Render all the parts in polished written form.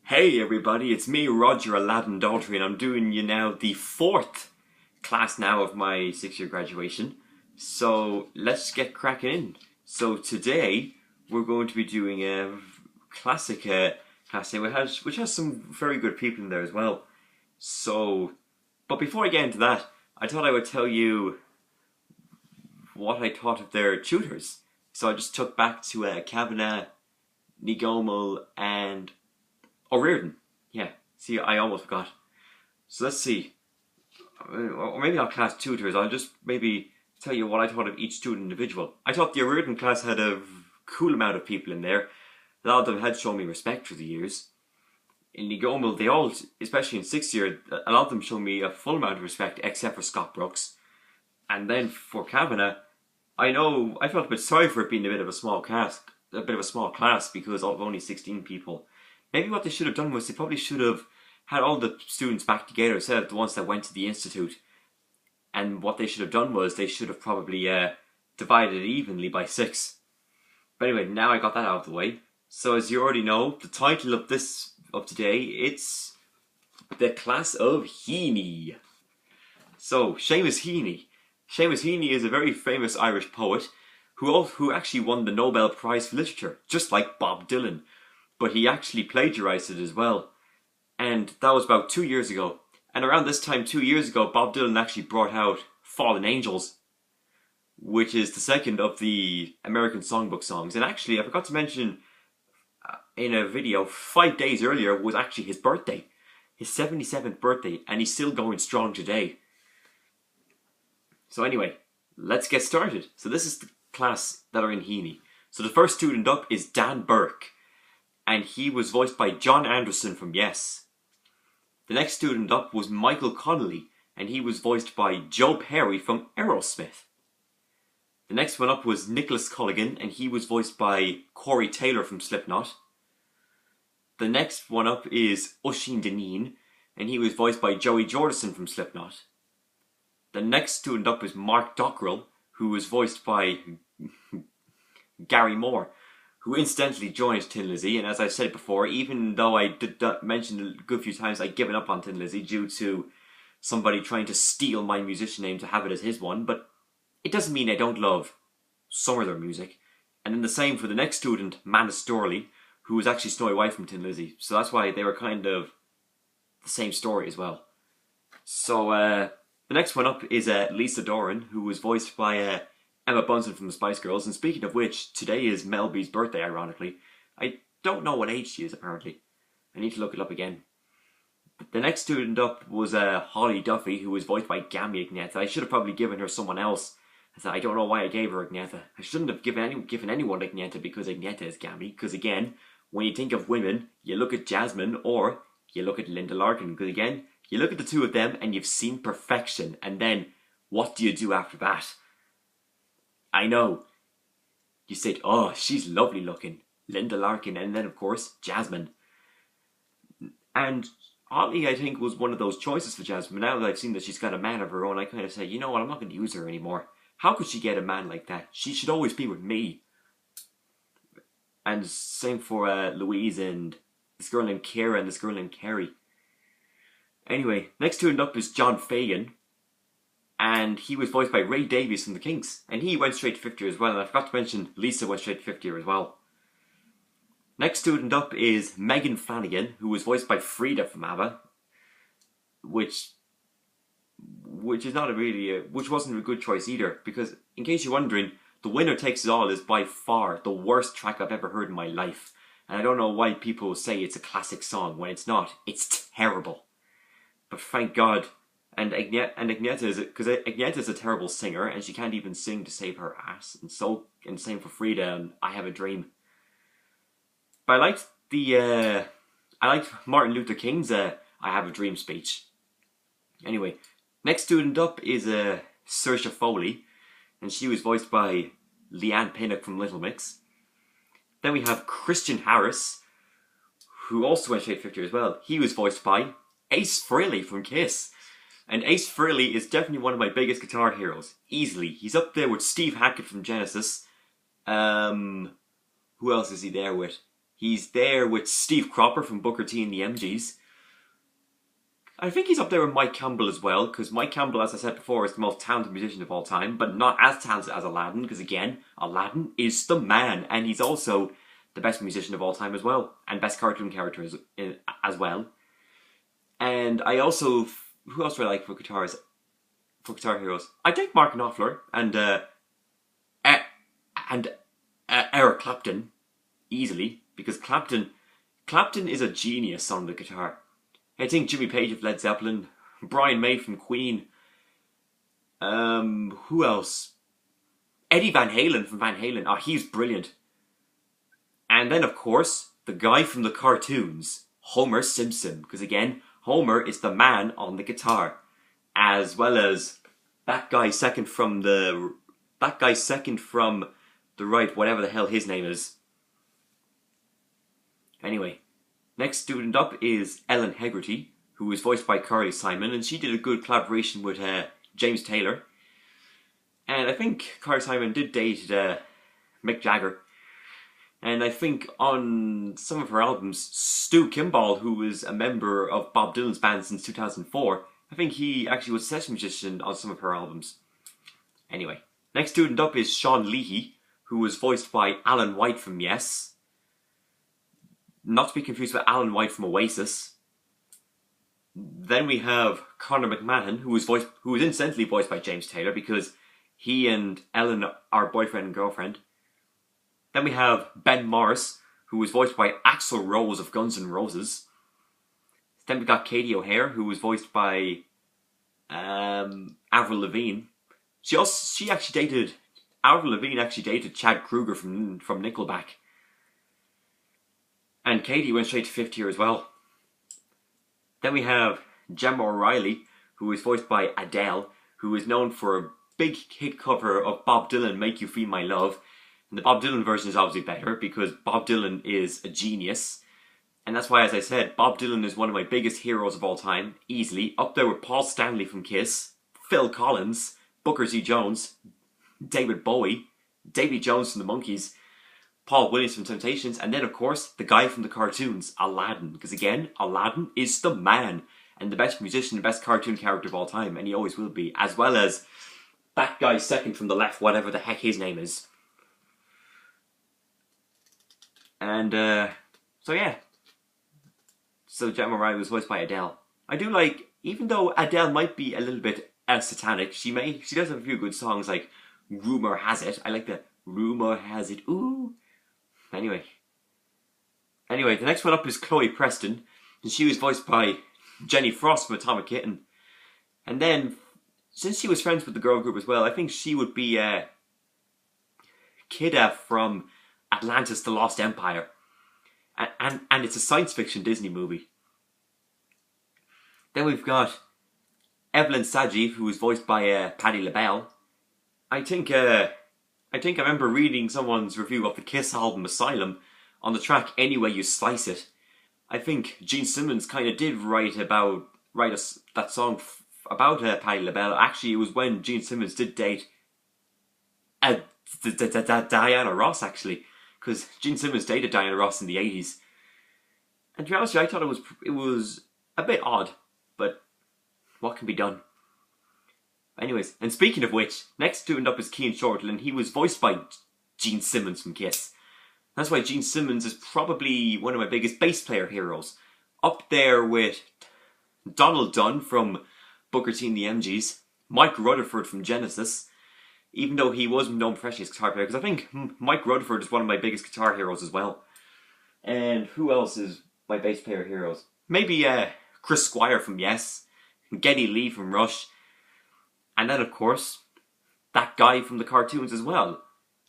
Hey everybody, it's me, Roger Aladdin Daltrey, and I'm doing you now the fourth class now of my 6-year graduation. So let's get cracking in. So today we're going to be doing a classic class day which has some very good people in there as well. But before I get into that, I thought I would tell you what I thought of their tutors. So I just took back to Kavanagh, Nigomel, and O'Riordan. Yeah, see, I almost forgot. So let's see. Or maybe not class tutors. I'll just maybe tell you what I thought of each student individual. I thought the O'Riordan class had a cool amount of people in there. A lot of them had shown me respect through the years. In Nigomel, they all, especially in 6th year, a lot of them showed me a full amount of respect, except for Scott Brooks. And then for Kavanagh, I felt a bit sorry for it being a bit of a small class, because of only 16 people. Maybe what they should have done was they probably should have had all the students back together instead of the ones that went to the institute. And what they should have done was they should have probably divided it evenly by 6. But anyway, now I got that out of the way. So as you already know, the title of today, it's the class of Heaney. So Seamus Heaney. Seamus Heaney is a very famous Irish poet who actually won the Nobel Prize for Literature, just like Bob Dylan. But he actually plagiarized it as well. And that was about 2 years ago. And around this time, 2 years ago, Bob Dylan actually brought out Fallen Angels, which is the second of the American Songbook songs. And actually, I forgot to mention in a video, 5 days earlier was actually his birthday. His 77th birthday, and he's still going strong today. So anyway, let's get started. So this is the class that are in Heaney. So the first student up is Dan Burke, and he was voiced by John Anderson from Yes. The next student up was Michael Connolly, and he was voiced by Joe Perry from Aerosmith. The next one up was Nicholas Culligan, and he was voiced by Corey Taylor from Slipknot. The next one up is Oisin Dineen, and he was voiced by Joey Jordison from Slipknot. The next student up is Mark Dockrell, who was voiced by Gary Moore, who incidentally joined Tin Lizzy. And as I've said before, even though I did mention a good few times I'd given up on Tin Lizzy due to somebody trying to steal my musician name to have it as his one, but it doesn't mean I don't love some of their music. And then the same for the next student, Manus Dorley, who was actually Snowy White from Tin Lizzy. So that's why they were kind of the same story as well. So the next one up is Lisa Doran, who was voiced by Emma Bunton from the Spice Girls. And speaking of which, today is Mel B's birthday, ironically. I don't know what age she is, apparently. I need to look it up again. But the next student up was Holly Duffy, who was voiced by Gammy Agnetha. I should have probably given her someone else. I don't know why I gave her Agnetha. I shouldn't have given anyone Agnetha, because Agnetha is Gammy. Because again, when you think of women, you look at Jasmine or you look at Linda Larkin. Because again, you look at the two of them and you've seen perfection. And then, what do you do after that? I know. You said, oh, she's lovely looking. Linda Larkin, and then of course, Jasmine. And Holly, I think, was one of those choices for Jasmine. Now that I've seen that she's got a man of her own, I kind of say, you know what, I'm not going to use her anymore. How could she get a man like that? She should always be with me. And same for Louise and this girl named Kira and this girl named Kerry. Anyway, next student up is John Fagan. And he was voiced by Ray Davies from the Kinks. And he went straight to 5th year as well. And I forgot to mention, Lisa went straight to 5th year as well. Next student up is Megan Flanagan, who was voiced by Frida from ABBA. Which wasn't a good choice either. Because, in case you're wondering, The Winner Takes It All is by far the worst track I've ever heard in my life. And I don't know why people say it's a classic song when it's not. It's terrible. But thank God. And Agnetha is a terrible singer, and she can't even sing to save her ass. And same for Frida and I Have a Dream. But I liked Martin Luther King's I Have a Dream speech. Anyway, next student up is Saoirse Foley, and she was voiced by Leanne Pinnock from Little Mix. Then we have Christian Harris, who also went straight 5th year as well. He was voiced by Ace Frehley from Kiss. And Ace Frehley is definitely one of my biggest guitar heroes. Easily. He's up there with Steve Hackett from Genesis. Who else is he there with? He's there with Steve Cropper from Booker T and the MGs. I think he's up there with Mike Campbell as well, because Mike Campbell, as I said before, is the most talented musician of all time, but not as talented as Aladdin, because again, Aladdin is the man, and he's also the best musician of all time as well, and best cartoon character as well. And I also, who else do I like for guitar heroes? I think Mark Knopfler and Eric Clapton, easily, because Clapton is a genius on the guitar. I think Jimmy Page of Led Zeppelin, Brian May from Queen, who else? Eddie Van Halen from Van Halen. Oh, he's brilliant. And then, of course, the guy from the cartoons, Homer Simpson, because again, Homer is the man on the guitar, as well as that guy second from the right, whatever the hell his name is. Anyway. Next student up is Ellen Hegarty, who was voiced by Carly Simon, and she did a good collaboration with James Taylor. And I think Carly Simon did date Mick Jagger. And I think on some of her albums, Stu Kimball, who was a member of Bob Dylan's band since 2004, I think he actually was a session musician on some of her albums. Anyway, next student up is Sean Leahy, who was voiced by Alan White from Yes. Not to be confused with Alan White from Oasis. Then we have Conor McMahon, who was incidentally voiced by James Taylor, because he and Ellen are boyfriend and girlfriend. Then we have Ben Morris, who was voiced by Axl Rose of Guns N' Roses. Then we got Katie O'Hare, who was voiced by Avril Lavigne. Avril Lavigne actually dated Chad Kroeger from Nickelback. And Katie went straight to fifth year as well. Then we have Gemma O'Reilly, who is voiced by Adele, who is known for a big hit cover of Bob Dylan, Make You Feel My Love. And the Bob Dylan version is obviously better, because Bob Dylan is a genius. And that's why, as I said, Bob Dylan is one of my biggest heroes of all time, easily. Up there with Paul Stanley from Kiss, Phil Collins, Booker T. Jones, David Bowie, Davy Jones from the Monkees, Paul Williams from Temptations, and then of course the guy from the cartoons, Aladdin, because again, Aladdin is the man, and the best musician, the best cartoon character of all time, and he always will be, as well as that guy second from the left, whatever the heck his name is. And so yeah, so Gemma O'Reilly was voiced by Adele. I do like, even though Adele might be a little bit satanic, she does have a few good songs like Rumor Has It. I like the Rumor Has It, ooh. Anyway, the next one up is Chloe Preston, and she was voiced by Jenny Frost from Atomic Kitten. And then, since she was friends with the girl group as well, I think she would be Kida from Atlantis: The Lost Empire. And it's a science fiction Disney movie. Then we've got Evelyn Saji, who was voiced by Patti LaBelle. I think I remember reading someone's review of the Kiss album Asylum on the track Any Way You Slice It. I think Gene Simmons kind of did write that song about Patti LaBelle. Actually, it was when Gene Simmons did date Diana Ross, actually, because Gene Simmons dated Diana Ross in the 80s. And to be honest with you, I thought it was a bit odd, but what can be done? Anyways, and speaking of which, next student up is Keane Shortland, and he was voiced by Gene Simmons from Kiss. That's why Gene Simmons is probably one of my biggest bass player heroes. Up there with Donald Dunn from Booker T and the MGs, Mike Rutherford from Genesis, even though he was known professionally as a guitar player, because I think Mike Rutherford is one of my biggest guitar heroes as well. And who else is my bass player heroes? Maybe Chris Squire from Yes, Geddy Lee from Rush, and then of course, that guy from the cartoons as well,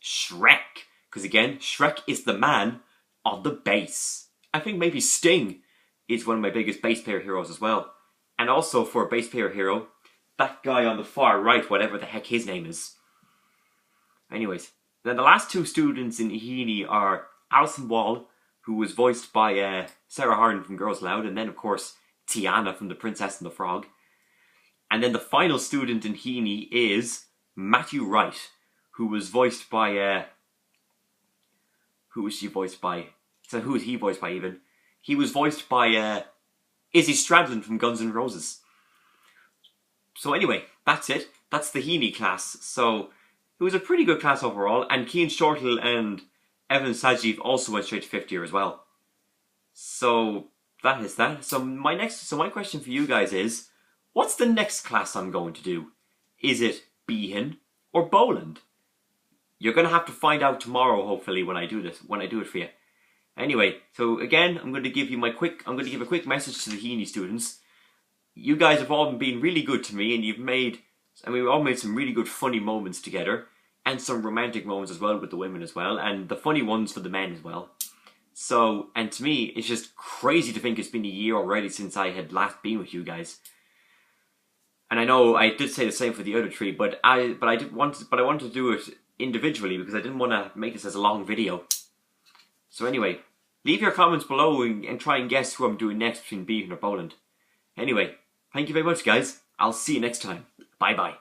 Shrek. Because again, Shrek is the man on the bass. I think maybe Sting is one of my biggest bass player heroes as well. And also for a bass player hero, that guy on the far right, whatever the heck his name is. Anyways, then the last two students in Heaney are Alison Wall, who was voiced by Sarah Hardin from Girls Aloud, and then of course Tiana from The Princess and the Frog. And then the final student in Heaney is Matthew Wright, who was voiced by... who was she voiced by? So who is he voiced by even? He was voiced by Izzy Stradlin from Guns N' Roses. So anyway, that's it. That's the Heaney class. So it was a pretty good class overall. And Cian Shortall and Evan Sajiv also went straight to 5th year as well. So that is that. So my question for you guys is, what's the next class I'm going to do? Is it Behan or Boland? You're going to have to find out tomorrow, hopefully, when I do it for you. Anyway, so again, I'm going to give a quick message to the Heaney students. You guys have all been really good to me, and we've all made some really good funny moments together, and some romantic moments as well with the women as well, and the funny ones for the men as well. So, and to me, it's just crazy to think it's been a year already since I had last been with you guys. And I know I did say the same for the other three, but I wanted to do it individually because I didn't want to make this as a long video. So anyway, leave your comments below and try and guess who I'm doing next between Behan or Boland. Anyway, thank you very much, guys. I'll see you next time. Bye bye.